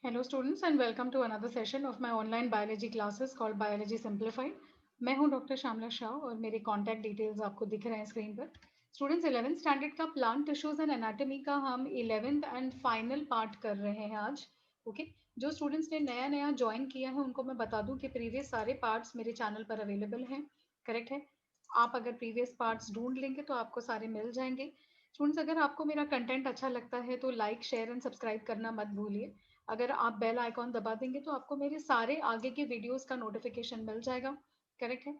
Hello students and welcome to another session of my online biology classes called Biology Simplified. मैं हूं doctor Shyamala Shah और मेरे contact details आपको दिख रहे हैं स्क्रीन पर। स्टूडेंट्स 11th स्टैंडर्ड का प्लांट टिश्यूज एंड एनाटॉमी का हम 11th एंड फाइनल पार्ट कर रहे हैं आज। ओके जो स्टूडेंट्स ने नया नया ज्वाइन किया है उनको मैं बता दूं कि प्रीवियस सारे पार्ट्स मेरे चैनल पर अवेलेबल हैं। करेक्ट है। आप अगर प्रीवियस पार्ट्स ढूंढ लेंगे तो आपको सारे मिल जाएंगे। स्टूडेंट्स अगर आपको मेरा कंटेंट अच्छा लगता है तो लाइक शेयर एंड सब्सक्राइब करना मत भूलिए। अगर आप बेल आइकॉन दबा देंगे तो आपको मेरे सारे आगे के वीडियोस का नोटिफिकेशन मिल जाएगा। करेक्ट है।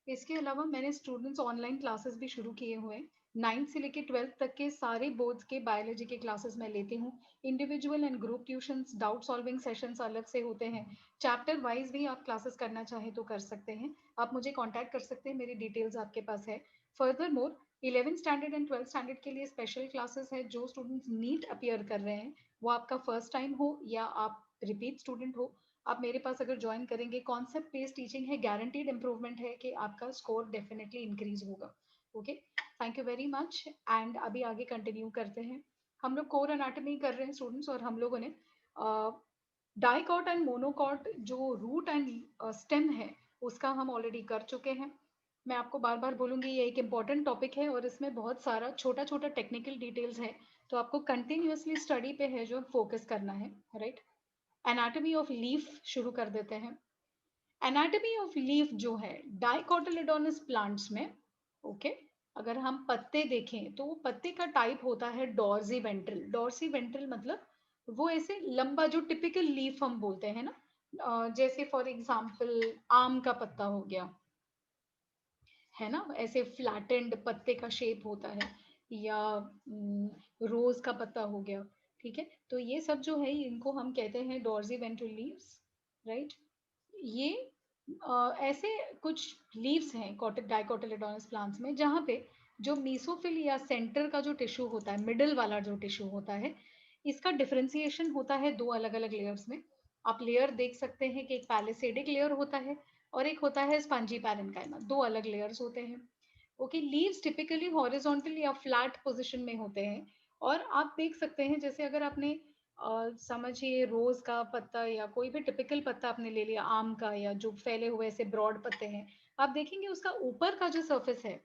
इसके अलावा मैंने स्टूडेंट्स ऑनलाइन क्लासेस भी शुरू किए हुए हैं। 9th से लेके 12th तक के सारे बोर्ड्स के बायोलॉजी के क्लासेस मैं लेती हूँ। Individual and group tuitions, doubt solving sessions अलग से होते हैं। चैप्टर वाइज भी आप क्लासेस करना चाहें तो कर सकते हैं। आप मुझे कॉन्टैक्ट कर सकते हैं, मेरी डिटेल्स आपके पास है। Further more 11th standard and 12th standard के लिए स्पेशल क्लासेस है। जो स्टूडेंट्स नीट अपियर कर रहे हैं, वो आपका फर्स्ट टाइम हो या आप रिपीट स्टूडेंट हो, आप मेरे पास अगर ज्वाइन करेंगे, कॉन्सेप्ट बेस्ड टीचिंग है, गारंटीड इंप्रूवमेंट है कि आपका स्कोर डेफिनेटली इंक्रीज होगा। Okay, thank you very much and अभी आगे कंटिन्यू करते हैं। हम लोग कोर एनाटॉमी कर रहे हैं स्टूडेंट्स और हम लोगों ने डाइकॉट एंड मोनोकॉट जो रूट एंड स्टेम है उसका हम ऑलरेडी कर चुके हैं। मैं आपको बार बार बोलूंगी ये एक इम्पॉर्टेंट टॉपिक है और इसमें बहुत सारा छोटा छोटा टेक्निकल डिटेल्स है, तो आपको कंटिन्यूअसली स्टडी पे है जो फोकस करना है। राइट। एनाटॉमी ऑफ लीफ शुरू कर देते हैं। एनाटॉमी ऑफ लीफ जो है डाइकोटिलेडोनस प्लांट्स में, ओके, अगर हम पत्ते देखें तो वो पत्ते का टाइप होता है डॉर्सी वेंट्रल। डॉर्सी वेंट्रल मतलब वो ऐसे लंबा जो टिपिकल लीफ हम बोलते हैं ना, जैसे फॉर एग्जांपल आम का पत्ता हो गया, है ना, ऐसे फ्लैटेंड पत्ते का शेप होता है, या रोज का पत्ता हो गया। ठीक है, तो ये सब जो है इनको हम कहते हैं डॉर्सी वेंट्रल लीव्स। राइट। ये ऐसे कुछ लीव्स हैं डाइकोटिलेडोनस प्लांट्स में जहाँ पे जो मीसोफिल या सेंटर का जो टिश्यू होता है, मिडल वाला जो टिश्यू होता है, इसका डिफरेंशिएशन होता है दो अलग अलग लेयर्स में। आप लेयर देख सकते हैं कि एक पैलिसेडिक लेयर होता है और एक होता है स्पंजी पैरेन्काइमा। दो अलग लेयर्स होते हैं। ओके, लीव्स टिपिकली हॉरिजॉन्टल या फ्लैट पोजीशन में होते हैं। और आप देख सकते हैं जैसे अगर आपने समझिए रोज का पत्ता या कोई भी टिपिकल पत्ता आपने ले लिया आम का, या जो फैले हुए ऐसे ब्रॉड पत्ते हैं, आप देखेंगे उसका ऊपर का जो सरफेस है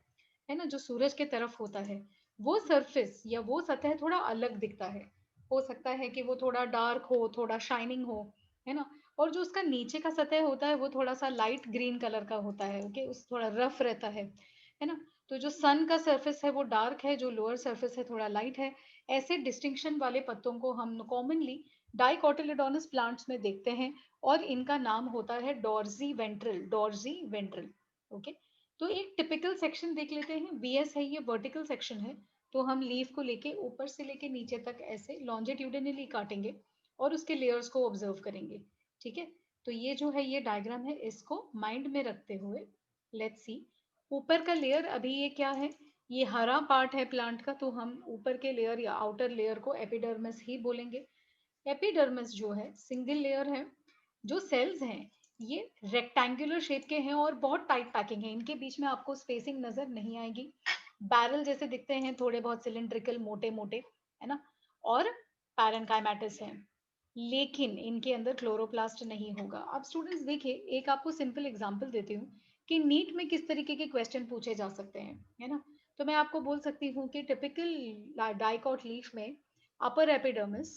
ना, जो सूरज के तरफ होता है, वो सरफेस या वो सतह थोड़ा अलग दिखता है। हो सकता है कि वो थोड़ा डार्क हो, थोड़ा शाइनिंग हो, है ना। और जो उसका नीचे का सतह होता है वो थोड़ा सा लाइट ग्रीन कलर का होता है। ओके, उस थोड़ा रफ रहता है ना। तो जो सन का सरफेस है वो डार्क है, जो लोअर सरफेस है थोड़ा लाइट है। ऐसे डिस्टिंक्शन वाले पत्तों को हम कॉमनली डाइकोटिलेडोनस प्लांट्स में देखते हैं और इनका नाम होता है डॉर्जी वेंट्रल। डॉर्जी वेंट्रल। ओके, तो एक टिपिकल सेक्शन देख लेते हैं। बीएस है, ये वर्टिकल सेक्शन है। तो हम लीफ को लेके ऊपर से लेके नीचे तक ऐसे लॉन्जिट्यूडिनली काटेंगे और उसके लेयर्स को ऑब्जर्व करेंगे। ठीक है, तो ये जो है ये डायग्राम है, इसको माइंड में रखते हुए लेट्स सी। ऊपर का लेयर अभी ये क्या है, ये हरा पार्ट है प्लांट का, तो हम ऊपर के लेयर या आउटर लेयर को एपिडर्मिस ही बोलेंगे। एपिडर्मिस जो है सिंगल लेयर है। जो सेल्स हैं ये रेक्टेंगुलर शेप के हैं और बहुत टाइट पैकिंग है, इनके बीच में आपको स्पेसिंग नजर नहीं आएगी। बैरल जैसे दिखते हैं, थोड़े बहुत सिलिंड्रिकल मोटे मोटे, है ना। और पैरेन्काइमेटस है, लेकिन इनके अंदर क्लोरोप्लास्ट नहीं होगा। अब स्टूडेंट्स देखिए, एक आपको सिंपल एग्जांपल देती हूँ कि नीट में किस तरीके के क्वेश्चन पूछे जा सकते हैं, है ना। तो मैं आपको बोल सकती हूँ कि टिपिकल डाइकॉट लीफ में upper epidermis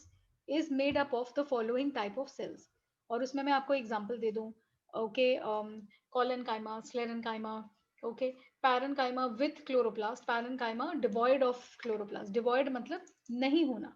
is made up of the following type of cells. और उसमें मैं आपको एग्जांपल दे दूं। Okay, collenchyma, sclerenchyma. Okay, parenchyma with chloroplast, parenchyma devoid of chloroplast. Devoid मतलब नहीं होना,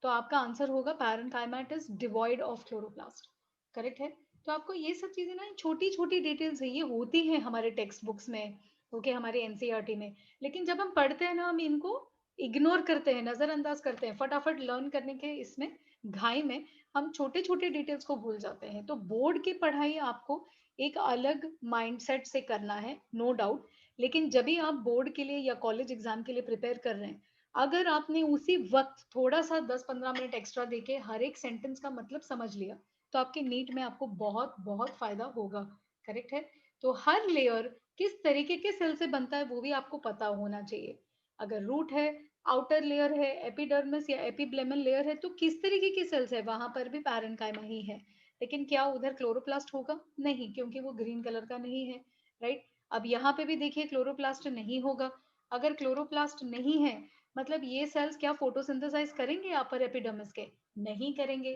तो आपका आंसर होगा parenchyma is devoid of chloroplast. Correct है। तो आपको ये सब चीजें ना छोटी छोटी डिटेल्स है, ये होती है हमारे टेक्स्ट बुक्स में, ओके, हमारे एनसीईआरटी में, लेकिन जब हम पढ़ते हैं ना हम इनको इग्नोर करते हैं, नजरअंदाज करते हैं, फटाफट लर्न करने के इसमें घाई में हम छोटे छोटे डिटेल्स को भूल जाते हैं। तो बोर्ड की पढ़ाई आपको एक अलग माइंडसेट से करना है, नो डाउट। लेकिन जब भी आप बोर्ड के लिए या कॉलेज एग्जाम के लिए प्रिपेयर कर रहे हैं, अगर आपने उसी वक्त थोड़ा सा 10-15 मिनट एक्स्ट्रा देके हर एक सेंटेंस का मतलब समझ लिया, तो आपके नीट में आपको बहुत बहुत फायदा होगा। करेक्ट है। तो हर लेयर किस तरीके के सेल से बनता है वो भी आपको पता होना चाहिए। अगर रूट है आउटर लेयर है, एपिडर्मिस या एपिब्लेमल लेयर है, तो किस तरीके की सेल्स है, वहां पर भी पैरेन्काइमा ही है। लेकिन क्या उधर क्लोरोप्लास्ट होगा? नहीं, क्योंकि वो ग्रीन कलर का नहीं है, राइट। अब यहाँ पे भी देखिए क्लोरोप्लास्ट नहीं होगा। अगर क्लोरोप्लास्ट नहीं है, मतलब ये सेल्स क्या फोटोसिंथेसाइज करेंगे अपर एपिडर्मिस के? नहीं करेंगे।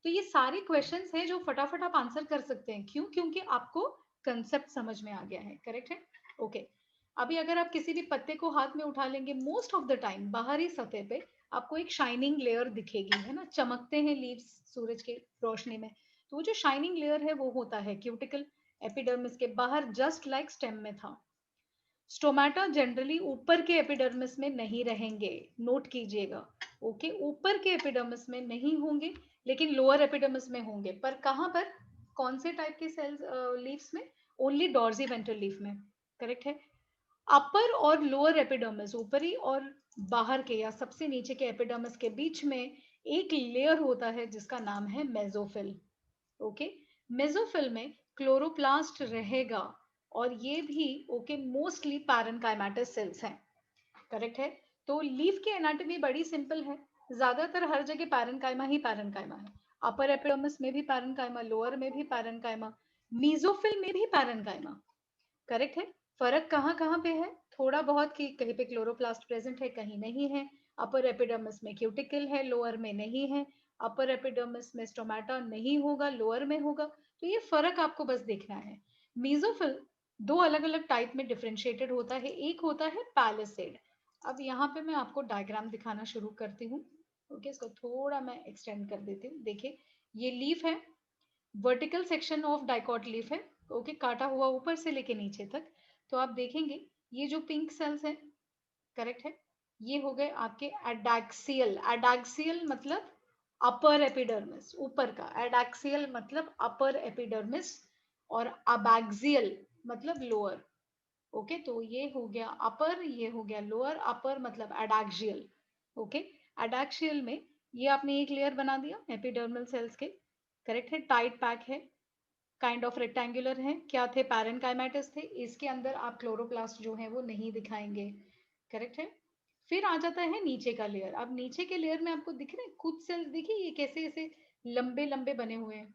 तो ये सारे क्वेश्चंस हैं जो फटाफट आप आंसर कर सकते हैं। क्यों? क्योंकि आपको कंसेप्ट समझ में आ गया है। करेक्ट है? ओके। अभी अगर आप किसी भी पत्ते को हाथ में उठा लेंगे, मोस्ट ऑफ द टाइम बाहरी सतह पे आपको एक शाइनिंग लेयर दिखेगी, है ना, चमकते हैं लीव्स सूरज के रोशनी में। तो वो जो शाइनिंग लेयर है वो होता है क्यूटिकल, एपिडर्मिस के बाहर, जस्ट लाइक स्टेम में था। स्टोमेटा जनरली ऊपर के एपिडर्मिस में नहीं रहेंगे, नोट कीजिएगा। ओके, ऊपर के एपिडर्मिस में नहीं होंगे, लेकिन लोअर एपिडर्मिस में होंगे। पर कहां पर? कौन से टाइप के सेल्स लीव्स में? ओनली डॉर्जी वेंट्रल लीफ में। करेक्ट है? अपर और लोअर एपिडर्मिस, ऊपरी और बाहर के या सबसे नीचे के एपिडर्मिस के बीच में एक लेयर होता है जिसका नाम है मेसोफिल। ओके, मेसोफिल में क्लोरोप्लास्ट रहेगा और ये भी ओके मोस्टली पैरेन्काइमेटस सेल्स हैं। करेक्ट है? तो लीफ की एनाटॉमी बड़ी सिंपल है। ज्यादातर हर जगह पैरेन्काइमा ही पैरेन्काइमा है। अपर एपिडर्मिस में भी पैरेन्काइमा, लोअर में भी पैरेन्काइमा, मेसोफिल में भी पैरेन्काइमा। करेक्ट है? फर्क कहाँ कहाँ पे है? थोड़ा बहुत कि कहीं पे क्लोरोप्लास्ट प्रेजेंट है, कहीं नहीं है। अपर एपिडर्मिस में क्यूटिकल है, लोअर में नहीं है। अपर एपिडर्मिस में स्टोमेटा नहीं होगा, लोअर में होगा। तो ये फर्क आपको बस देखना है। मीजोफिल दो अलग अलग टाइप में डिफ्रेंशिएटेड होता है। एक होता है पैलिसेड। अब यहाँ पे मैं आपको डायग्राम दिखाना शुरू करती हूँ। ओके, इसको थोड़ा मैं एक्सटेंड कर देती हूँ। देखिए, ये लीफ है, vertical section of dicot leaf है। ओके, काटा हुआ ऊपर से लेके नीचे तक। तो आप देखेंगे ये जो पिंक सेल्स है, करेक्ट है, ये हो गए आपके एडैक्सियल। एडैक्सियल मतलब अपर एपिडर्मिस, ऊपर का। एडैक्सियल मतलब अपर एपिडर्मिस। और अबैक्सियल मतलब लोअर। ओके, तो ये हो गया अपर, ये हो गया लोअर। अपर मतलब एडैक्सियल। ओके, एडैक्सियल में ये आपने एक लेयर बना दिया एपिडर्मल सेल्स के। करेक्ट है? टाइट पैक है, काइंड ऑफ रेक्टेंगुलर है। क्या थे? पैरेन्काइमेटस थे। इसके अंदर आप क्लोरोप्लास्ट जो है वो नहीं दिखाएंगे। करेक्ट है? फिर आ जाता है नीचे का लेयर। अब नीचे के लेयर में आपको दिख रहे हैं कुछ सेल्स, देखिए ये कैसे ऐसे लंबे लंबे बने हुए हैं,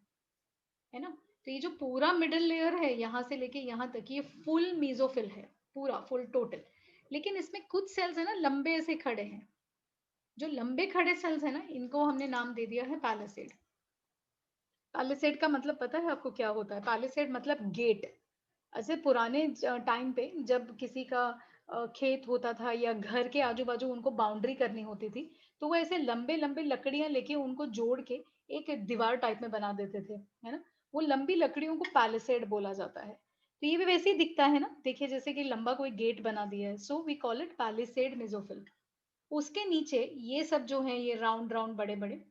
है ना। तो ये जो पूरा मिडल लेयर है यहाँ से लेके यहाँ तक, ये फुल मीजोफिल है, पूरा फुल टोटल। लेकिन इसमें कुछ सेल्स है ना लंबे ऐसे खड़े हैं। जो लंबे खड़े सेल्स है ना, इनको हमने नाम दे दिया है पैलिसेड। पैलिसेड का मतलब पता है आपको क्या होता है? पैलिसेड मतलब गेट। ऐसे पुराने टाइम पे जब किसी का खेत होता था या घर के आजू बाजू उनको बाउंड्री करनी होती थी, तो वो ऐसे लंबे लंबे लकड़ियां लेके उनको जोड़ के एक दीवार टाइप में बना देते थे, है ना। वो लंबी लकड़ियों को पैलिसेड बोला जाता है। तो ये भी वैसे ही दिखता है ना, देखिए जैसे कि लंबा कोई गेट बना दिया है। So we call it palisade mesophyll. उसके नीचे ये सब जो है, ये राउंड राउंड बड़े बड़े,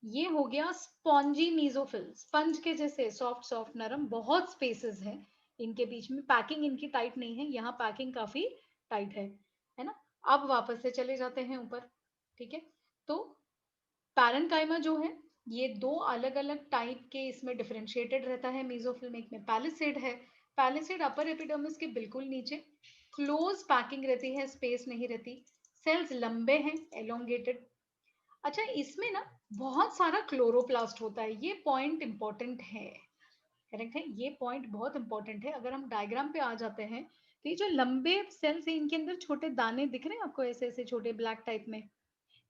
ये हो गया स्पॉन्जी मीजोफिल। स्पंज के जैसे सॉफ्ट सॉफ्ट नरम, बहुत स्पेसेस हैं इनके बीच में। पैकिंग इनकी टाइट नहीं है, यहाँ पैकिंग काफी टाइट है ना। अब वापस से चले जाते हैं ऊपर। ठीक है? तो पैरेन्काइमा जो है, ये दो अलग अलग टाइप के इसमें डिफरेंशिएटेड रहता है मेसोफिल में। एक में पैलिसेड है। पैलिसेड अपर एपिडर्मिस के बिल्कुल नीचे, क्लोज पैकिंग रहती है, स्पेस नहीं रहती। सेल्स लंबे हैं, एलोंगेटेड। अच्छा, इसमें ना बहुत सारा क्लोरोप्लास्ट होता है, ये पॉइंट इंपॉर्टेंट है। करेक्ट है? ये पॉइंट बहुत इंपॉर्टेंट है। अगर हम डायग्राम पे आ जाते हैं, तो ये जो लंबे सेल्स हैं इनके अंदर छोटे दाने दिख रहे हैं आपको, ऐसे ऐसे छोटे ब्लैक टाइप में,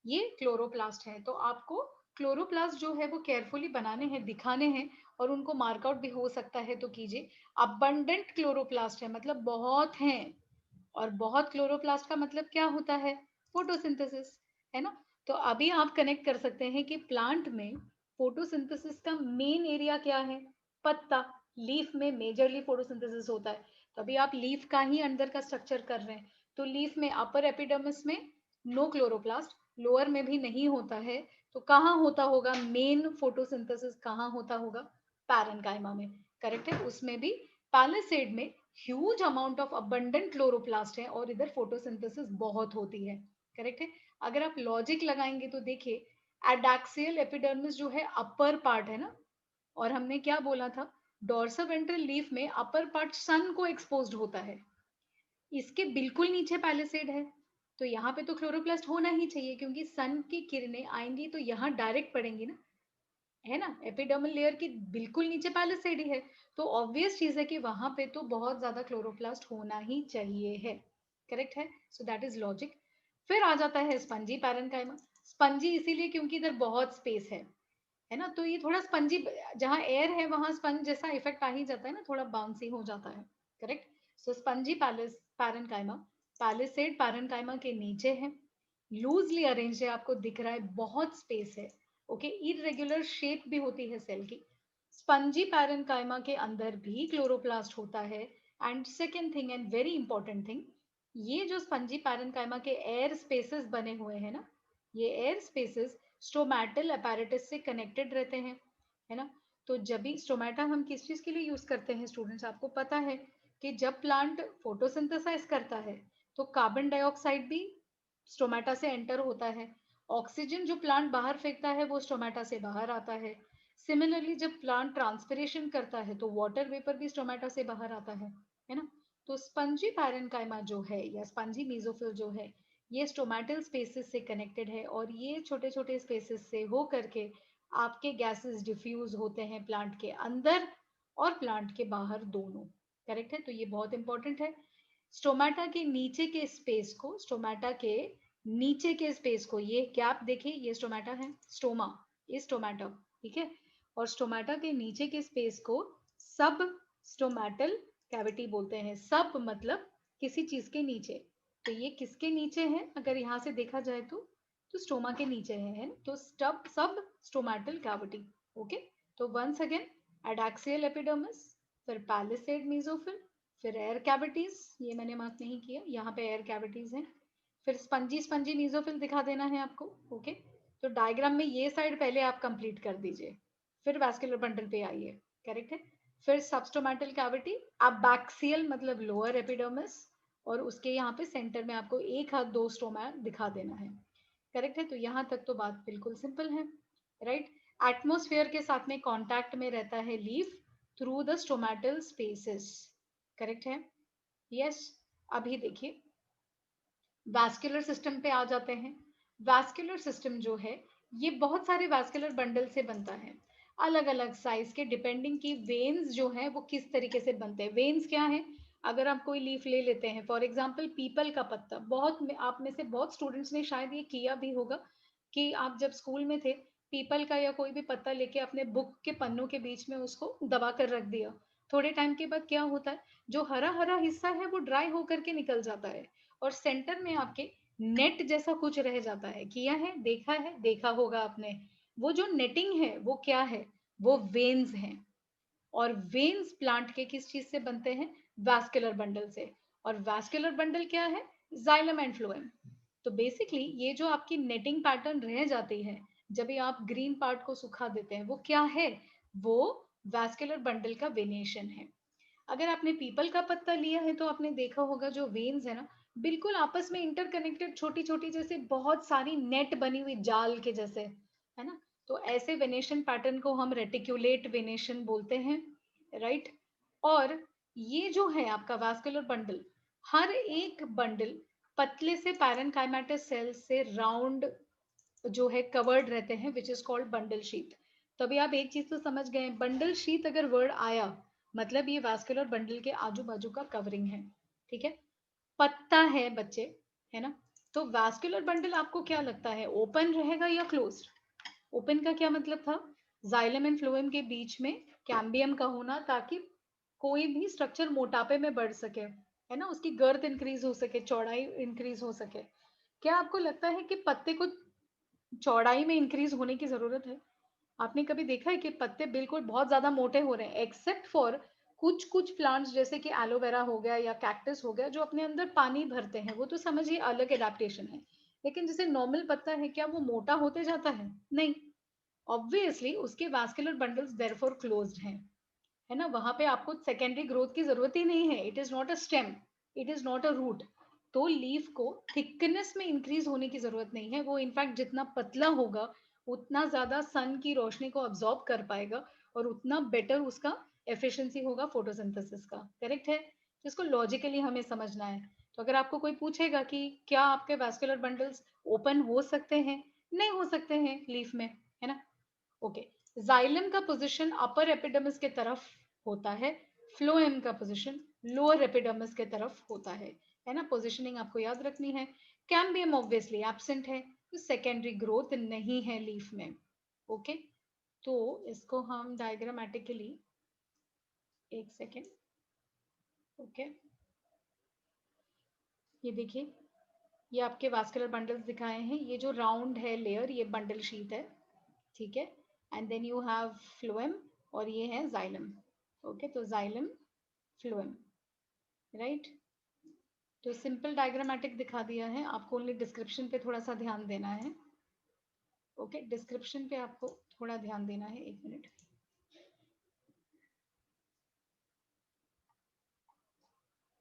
ये क्लोरोप्लास्ट है। तो आपको क्लोरोप्लास्ट जो है वो केयरफुली बनाने हैं, दिखाने हैं, और उनको मार्कआउट भी हो सकता है तो कीजिए। अबंडेंट क्लोरोप्लास्ट है मतलब बहुत हैं। और बहुत क्लोरोप्लास्ट का मतलब क्या होता है? फोटोसिंथेसिस, है ना। तो अभी आप कनेक्ट कर सकते हैं कि प्लांट में फोटोसिंथेसिस का मेन एरिया क्या है? पत्ता। लीफ में मेजरली फोटोसिंथेसिस होता है। तो अभी आप लीफ का ही अंदर का स्ट्रक्चर कर रहे हैं। तो लीफ में अपर एपिडर्मिस में नो क्लोरोप्लास्ट, लोअर में भी नहीं होता है। तो कहाँ होता होगा मेन फोटोसिंथेसिस? कहाँ होता होगा? पैरेन्काइमा में। करेक्ट है? उसमें भी पैलिसेड में huge amount of abundant chloroplast है और इधर फोटोसिंथेसिस बहुत होती है। करेक्ट है? अगर आप लॉजिक लगाएंगे तो देखिए, एडैक्सियल एपिडर्मिस जो है अपर पार्ट है ना, और हमने क्या बोला था? डोर्सल वेंट्रल लीफ में अपर पार्ट सन को एक्सपोज्ड होता है। इसके बिल्कुल नीचे पैलिसेड है। तो यहाँ पे तो क्लोरोप्लास्ट होना ही चाहिए, क्योंकि सन की किरणें आएंगी तो यहाँ डायरेक्ट पड़ेंगी ना, है ना। एपिडर्मल लेयर के बिल्कुल नीचे पैलिसेड ही है, तो ऑब्वियस चीज है कि वहां पे तो बहुत ज्यादा क्लोरोप्लास्ट होना ही चाहिए है। करेक्ट है, सो दैट इज लॉजिक। फिर आ जाता है स्पंजी पैरेन्काइमा। स्पंजी इसीलिए क्योंकि इधर बहुत स्पेस है ना, तो ये थोड़ा स्पंजी, जहाँ एयर है वहां स्पंज जैसा इफेक्ट आ ही जाता है ना, थोड़ा बाउंसी हो जाता है। करेक्ट। सो स्पंजी पैरेन्काइमा पैलिसेड पैरेन्काइमा के नीचे है, लूजली अरेंज है, आपको दिख रहा है, बहुत स्पेस है। ओके, इरेगुलर शेप भी होती है सेल की। स्पंजी पैरेन्काइमा के अंदर भी क्लोरोप्लास्ट होता है। And second thing and very important thing, ये जो स्पंजी पैरेन्काइमा के एयर स्पेसेस बने हुए हैं ना, ये एयर स्पेसेस स्टोमेटल अपैरेटस से कनेक्टेड रहते हैं, है ना। तो जब भी स्टोमेटा हम किस चीज के लिए यूज करते हैं स्टूडेंट्स, आपको पता है कि जब प्लांट फोटोसिंथेसाइज करता है तो कार्बन डाइऑक्साइड भी स्टोमेटा से एंटर होता है, ऑक्सीजन जो प्लांट बाहर फेंकता है वो स्टोमेटा से बाहर आता है। सिमिलरली जब प्लांट ट्रांसपिरेशन करता है तो वाटर वेपर भी स्टोमेटा से बाहर आता है ना। तो स्पंजी पैरेन्काइमा जो है या स्पंजी मेसोफिल जो है, ये स्टोमेटल स्पेसेस से कनेक्टेड है, और ये छोटे छोटे स्पेसेस से हो करके आपके गैसेस डिफ्यूज होते हैं प्लांट के अंदर और प्लांट के बाहर दोनों। करेक्ट है, तो ये बहुत इंपॉर्टेंट है। स्टोमेटा के नीचे के स्पेस को, स्टोमेटा के नीचे के स्पेस को, ये गैप देखिए, ये स्टोमेटा है, स्टोमा, ये स्टोमेटा, ठीक है। और स्टोमेटा के नीचे के स्पेस को सब स्टोमेटल कैविटी बोलते हैं। सब मतलब किसी चीज के नीचे, तो ये किसके नीचे है अगर यहाँ से देखा जाए तो स्टोमा के नीचे है ना? तो सब स्टोमेटल कैविटी। ओके, तो वंस अगेन, एडैक्सियल एपिडर्मिस, फिर पैलिसेड मेसोफिल, फिर एयर कैविटीज, ये मैंने मार्क नहीं किया, यहाँ पे एयर कैविटीज हैं। फिर स्पंजी स्पंजी मेसोफिल दिखा देना है आपको। ओके, तो डायग्राम में ये साइड पहले आप कंप्लीट कर दीजिए, फिर वैस्कुलर बंडल पे आइए। करेक्ट है। फिर सबस्टोमेटल कैविटी, अबैक्सियल मतलब लोअर एपिडर्मिस, और उसके यहाँ पे सेंटर में आपको एक हाथ दो स्टोमा दिखा देना है। करेक्ट है, तो यहाँ तक तो बात बिल्कुल सिंपल है, राइट। एटमोस्फेयर के साथ में कांटेक्ट में रहता है leaf through the stomatal spaces. Correct है, यस। अभी देखिए वैस्कुलर सिस्टम पे आ जाते हैं। वैस्कुलर सिस्टम जो है ये बहुत सारे वैस्कुलर बंडल से बनता है, अलग अलग साइज के, डिपेंडिंग की वेन्स जो है वो किस तरीके से बनते हैं। वेन्स क्या है, अगर आप कोई लीफ ले लेते हैं, फॉर एग्जांपल पीपल का पत्ता, बहुत आप में से बहुत स्टूडेंट्स ने शायद ये किया भी होगा कि आप जब स्कूल में थे, पीपल का या कोई भी पत्ता लेके अपने बुक के पन्नों के बीच में उसको दबा कर रख दिया। थोड़े टाइम के बाद क्या होता है, जो हरा हरा हिस्सा है वो ड्राई होकर के निकल जाता है, और सेंटर में आपके नेट जैसा कुछ रह जाता है। किया है, देखा है, देखा होगा आपने। वो जो नेटिंग है वो क्या है, वो वेन्स हैं। और वेन्स प्लांट के किस चीज से बनते हैं, वैस्कुलर बंडल से। और वैस्कुलर बंडल क्या है, जाइलम एंड फ्लोएम। तो बेसिकली ये जो आपकी नेटिंग पैटर्न रह जाती है जब भी आप ग्रीन पार्ट को सुखा देते हैं, वो क्या है, वो वैस्कुलर बंडल का वेनेशन है। अगर आपने पीपल का पत्ता लिया है तो आपने देखा होगा जो वेन्स है ना, बिल्कुल आपस में इंटरकनेक्टेड, छोटी छोटी, जैसे बहुत सारी नेट बनी हुई जाल के जैसे, है ना। तो ऐसे वेनेशन पैटर्न को हम रेटिक्युलेट वेनेशन बोलते हैं, राइट। और ये जो है आपका वैस्कुलर बंडल, हर एक बंडल पतले से पैरेन्काइमेटस सेल से राउंड जो है कवर्ड रहते हैं, which is called bundle sheath. तभी आप एक चीज तो समझ गए, बंडल शीथ अगर वर्ड आया मतलब ये वैस्कुलर बंडल के आजू बाजू का कवरिंग है, ठीक है। पत्ता है बच्चे, है ना। तो वैस्कुलर बंडल आपको क्या लगता है, ओपन रहेगा या क्लोज्ड? ओपन का क्या मतलब था, जाइलम एंड फ्लोएम के बीच में कैम्बियम का होना, ताकि कोई भी स्ट्रक्चर मोटापे में बढ़ सके, है ना, उसकी गर्थ इंक्रीज हो सके, चौड़ाई इंक्रीज हो सके। क्या आपको लगता है कि पत्ते को चौड़ाई में इंक्रीज होने की जरूरत है? आपने कभी देखा है कि पत्ते बिल्कुल बहुत ज्यादा मोटे हो रहे हैं, एक्सेप्ट फॉर कुछ कुछ प्लांट्स जैसे कि एलोवेरा हो गया या कैक्टस हो गया, जो अपने अंदर पानी भरते हैं, वो तो समझिए अलग एडेप्टेशन है। लेकिन जैसे नॉर्मल पत्ता है, क्या वो मोटा होते जाता है? नहीं। ऑब्वियसली उसके वास्कुलर बंडल्स देयरफॉर क्लोज्ड हैं, है ना। वहां पे आपको सेकेंडरी ग्रोथ की जरूरत ही नहीं है, it is not a stem, it is not a root. तो लीफ को थिकनेस में इंक्रीज होने की जरूरत नहीं है, वो इनफैक्ट जितना पतला होगा उतना ज्यादा सन की रोशनी को अब्सॉर्ब कर पाएगा, और उतना बेटर उसका एफिशिएंसी होगा फोटोसिंथेसिस का। करेक्ट है, जिसको लॉजिकली हमें समझना है। तो अगर आपको कोई पूछेगा कि क्या आपके वैस्कुलर बंडल्स ओपन हो सकते हैं, नहीं हो सकते हैं लीफ में, है ना। ओके, जाइलम का पोजीशन अपर एपिडर्मिस के तरफ होता है, फ्लोएम का पोजीशन लोअर एपिडर्मिस के तरफ होता है ना। पोजीशनिंग आपको याद रखनी है। कैम्बियम ऑब्वियसली एब्सेंट है, तो सेकेंडरी ग्रोथ नहीं है लीफ में। ओके, तो इसको हम डायग्रामेटिकली, एक सेकेंड, ओके, ये देखिए, ये आपके वास्कुलर बंडल्स दिखाए हैं। ये जो राउंड है लेयर, ये बंडल शीट है, ठीक है। And then you have phloem, और ये है जाइलम। ओके, तो जाइलम, फ्लोएम, राइट। तो सिंपल डायग्रामेटिक दिखा दिया है आपको, ओनली डिस्क्रिप्शन पे थोड़ा सा ध्यान देना है। ओके, डिस्क्रिप्शन पे आपको थोड़ा ध्यान देना है, एक मिनट।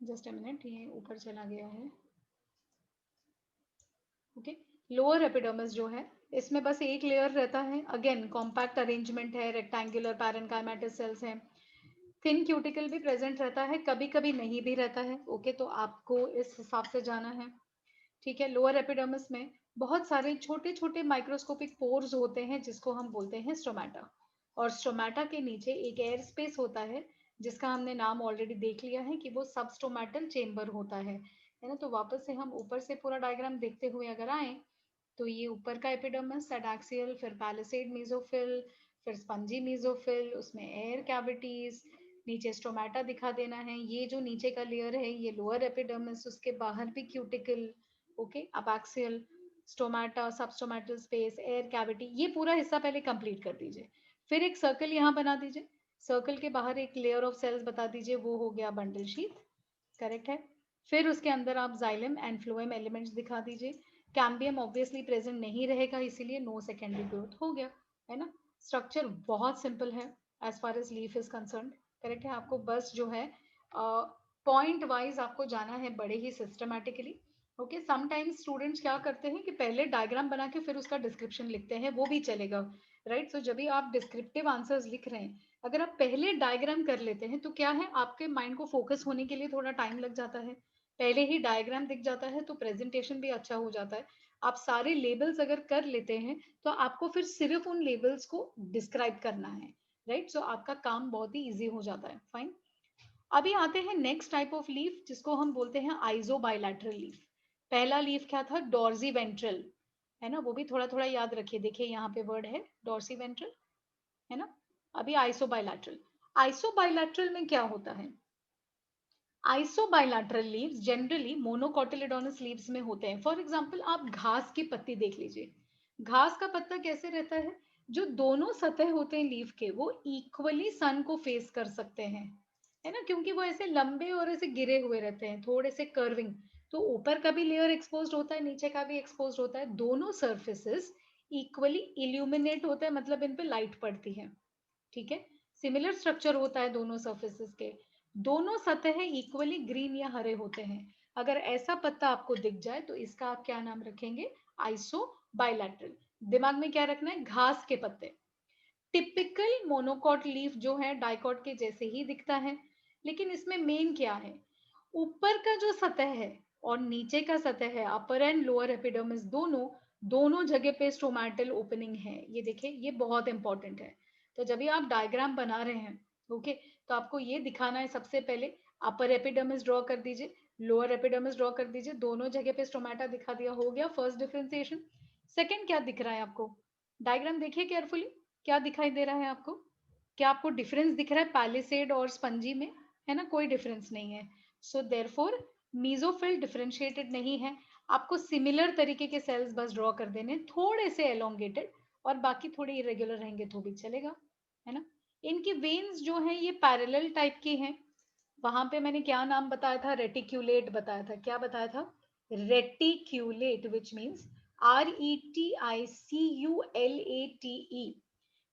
जस्ट अ मिनट, ये ऊपर चला गया है। ओके, लोअर एपिडर्मिस जो है, इसमें बस एक लेयर रहता है। अगेन कॉम्पैक्ट अरेंजमेंट है, रेक्टेंगुलर पैरेन्काइमेटस सेल्स हैं। थिन क्यूटिकल भी प्रेजेंट रहता है, कभी कभी नहीं भी रहता है। ओके, तो आपको इस हिसाब से जाना है, ठीक है। लोअर एपिडर्मिस में बहुत सारे छोटे छोटे माइक्रोस्कोपिक पोर्स होते हैं, जिसको हम बोलते हैं स्टोमेटा। और स्टोमेटा के नीचे एक एयर स्पेस होता है, जिसका हमने नाम ऑलरेडी देख लिया है कि वो सबस्टोमेटल चेम्बर होता है ना। तो वापस से हम ऊपर से पूरा डायग्राम देखते हुए अगर आए, तो ये ऊपर का एपिडर्मिस एडैक्सियल, फिर पैलिसेड मेसोफिल, फिर स्पंजी मेसोफिल, उसमें एयर कैविटीज, नीचे स्टोमेटा दिखा देना है। ये जो नीचे का लेयर है ये लोअर एपिडर्मिस, उसके बाहर भी cuticle, okay, abaxial, stomata, substomatal space, air cavity, ये पूरा हिस्सा पहले कंप्लीट कर दीजिए। फिर एक सर्कल यहाँ बना दीजिए, सर्कल के बाहर एक लेयर ऑफ सेल्स बता दीजिए, वो हो गया बंडल शीथ, करेक्ट है। फिर उसके अंदर आप जाइलम एंड फ्लोएम एलिमेंट्स दिखा दीजिए। कैम्बियम ऑब्वियसली प्रेजेंट नहीं रहेगा, इसीलिए नो सेकेंडरी ग्रोथ हो गया, है ना। स्ट्रक्चर बहुत सिंपल है as far as leaf is concern, correct है। आपको बस जो है पॉइंट वाइज आपको जाना है बड़े ही सिस्टमैटिकली। ओके, समटाइम्स स्टूडेंट्स क्या करते हैं कि पहले डायग्राम बना के फिर उसका डिस्क्रिप्शन लिखते हैं, वो भी चलेगा, राइट। सो जब भी आप डिस्क्रिप्टिव आंसर्स लिख रहे हैं, अगर आप पहले डायग्राम कर लेते हैं तो क्या है, आपके माइंड को फोकस होने के लिए थोड़ा टाइम लग जाता है। पहले ही डायग्राम दिख जाता है तो प्रेजेंटेशन भी अच्छा हो जाता है। आप सारे लेबल्स अगर कर लेते हैं, तो आपको फिर सिर्फ उन लेबल्स को डिस्क्राइब करना है, राइट। सो आपका काम बहुत ही इजी हो जाता है, फाइन। अभी आते हैं नेक्स्ट टाइप ऑफ लीफ, जिसको हम बोलते हैं आइजो बायलैटरल लीफ। पहला लीफ क्या था, डॉर्सी वेंट्रल, है ना। वो भी थोड़ा थोड़ा याद रखिए, देखिए यहाँ पे वर्ड है डॉर्सी वेंट्रल, है ना। अभी आइसो बायलैटरल, आइसो बायलैटरल में क्या होता है, आइसोबाइलैटरल लीव्स जनरली मोनोकोटिलेडोनस लीव्स में होते हैं। फॉर एग्जांपल आप घास की पत्ती देख लीजिए, घास का पत्ता कैसे रहता है, जो दोनों सतह होते हैं लीफ के, वो इक्वली सन को फेस कर सकते हैं, है ना, क्योंकि वो ऐसे लंबे और ऐसे गिरे हुए रहते हैं, थोड़े से कर्विंग। तो ऊपर का भी लेयर एक्सपोज होता है, नीचे का भी एक्सपोज होता है, दोनों सर्फेसेस इक्वली इल्यूमिनेट होते हैं, मतलब इन पे लाइट पड़ती है, ठीक है। सिमिलर स्ट्रक्चर होता है दोनों सर्फेसेस के, दोनों सतह इक्वली ग्रीन या हरे होते हैं। अगर ऐसा पत्ता आपको दिख जाए तो इसका आप क्या नाम रखेंगे, आइसो बायलैटरल। दिमाग में क्या रखना है, घास के पत्ते। टिपिकल मोनोकॉट लीफ जो है डाइकॉट के जैसे ही दिखता है, लेकिन इसमें मेन क्या है, ऊपर का जो सतह है और नीचे का सतह है, अपर एंड लोअर एपिडर्मिस दोनों, दोनों जगह पे स्टोमेटल ओपनिंग है। ये देखिए, ये बहुत इंपॉर्टेंट है। तो जब भी आप डायग्राम बना रहे हैं, ओके, तो आपको ये दिखाना है सबसे पहले, अपर एपिडर्मिस ड्रॉ कर दीजिए, लोअर एपिडर्मिस ड्रॉ कर दीजिए, दोनों जगह पे स्टोमेटा दिखा दिया, हो गया फर्स्ट डिफरेंशिएशन। सेकंड क्या दिख रहा है आपको, डायग्राम देखिए केयरफुली, क्या दिखाई दे रहा है आपको, क्या आपको डिफरेंस दिख रहा है पैलिसेड और स्पंजी में, है ना, कोई डिफरेंस नहीं है। सो देयरफॉर मीजोफिल डिफरेंशिएटेड नहीं है। आपको सिमिलर तरीके के सेल्स बस ड्रॉ कर देने, थोड़े से एलोंगेटेड, और बाकी थोड़े इरेगुलर रहेंगे तो भी चलेगा, है ना। इनकी वेन्स जो है ये पैरेलल टाइप की हैं। वहां पे मैंने क्या नाम बताया था, रेटिक्यूलेट बताया था, क्या बताया था, reticulate, which means RETICULATE।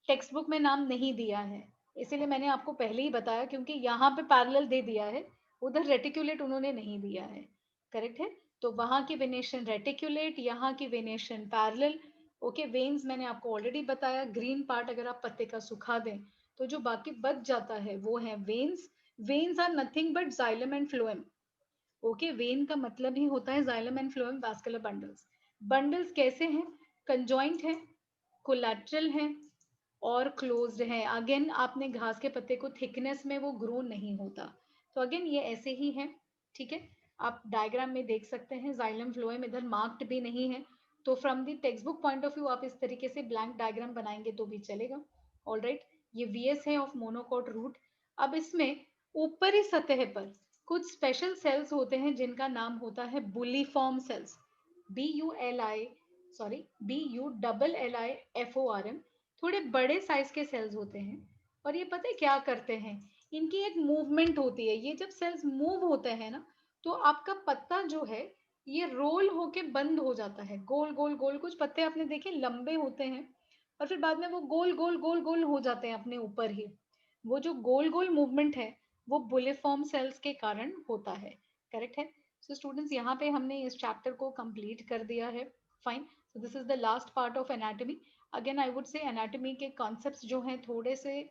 Text book में नाम नहीं दिया है, इसीलिए मैंने आपको पहले ही बताया, क्योंकि यहाँ पे पैरेलल दे दिया है, उधर रेटिकुलेट उन्होंने नहीं दिया है, करेक्ट है। तो वहां की वेनेशन रेटिकुलेट, यहाँ की वेनेशन पैरेलल। ओके, वेन्स मैंने आपको ऑलरेडी बताया, ग्रीन पार्ट अगर आप पत्ते का सुखा दें तो जो बाकी बच जाता है वो है veins. Veins are nothing but xylem and phloem. Okay, vein का मतलब ही होता है xylem and phloem vascular bundles. Bundles कैसे हैं? कंजॉइंट है, कोलैटरल है और क्लोज्ड है। अगेन आपने घास के पत्ते को थिकनेस में वो ग्रो नहीं होता, तो अगेन ये ऐसे ही है। ठीक है, आप डायग्राम में देख सकते हैं जाइलम फ्लोएम इधर मार्क्ड भी नहीं है, तो from the text book point of view आप इस तरीके से ब्लैंक डायग्राम बनाएंगे तो भी चलेगा। ऑलराइट, ये वीएस है ऑफ मोनोकॉट रूट। अब इसमें ऊपरी सतह पर कुछ स्पेशल सेल्स होते हैं जिनका नाम होता है बुलीफॉर्म सेल्स। BULIFORM, थोड़े बड़े साइज के सेल्स होते हैं। और ये पता है क्या करते हैं? इनकी एक मूवमेंट होती है। ये जब सेल्स मूव होते हैं ना, तो आपका पत्ता जो है ये रोल होके बंद हो जाता है। गोल गोल गोल, कुछ पत्ते आपने देखे लंबे होते हैं और फिर बाद में वो गोल गोल गोल गोल हो जाते हैं अपने ऊपर ही। वो जो गोल गोल मूवमेंट है वो बुलिफॉर्म सेल्स के कारण होता है। करेक्ट है? सो स्टूडेंट्स, यहाँ पे हमने इस चैप्टर को कंप्लीट कर दिया है। Fine, so this is the last part of anatomy. Again I would say anatomy के कॉन्सेप्ट्स जो हैं थोड़े से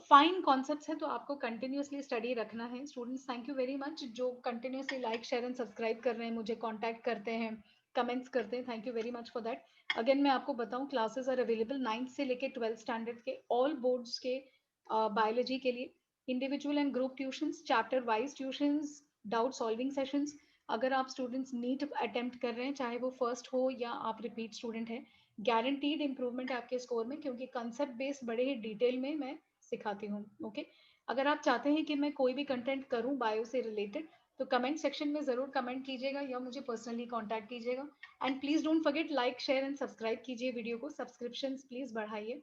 फाइन कॉन्सेप्ट्स हैं, तो आपको कंटिन्यूसली स्टडी रखना है। Students, thank you very much जो continuously like share and subscribe कर रहे हैं, मुझे कॉन्टैक्ट करते हैं, कमेंट्स करते हैं। Thank you very much for that. Again मैं आपको बताऊं, क्लासेस आर अवेलेबल 9th से लेके 12th स्टैंडर्ड के ऑल बोर्ड्स के बायोलॉजी के लिए। Individual and group tuitions, chapter wise tuitions, doubt solving sessions. अगर आप स्टूडेंट्स नीट अटेम्प्ट कर रहे हैं, चाहे वो फर्स्ट हो या आप रिपीट स्टूडेंट हैं, गारंटीड इंप्रूवमेंट आपके स्कोर में, क्योंकि कंसेप्ट बेस्ड बड़े ही डिटेल में मैं सिखाती हूँ। ओके, अगर आप चाहते हैं कि मैं कोई भी कंटेंट करूँ बायो से रिलेटेड, तो कमेंट सेक्शन में जरूर कमेंट कीजिएगा या मुझे पर्सनली कांटेक्ट कीजिएगा। And please don't forget, like share and subscribe कीजिए वीडियो को। सब्सक्रिप्शंस प्लीज बढ़ाइए।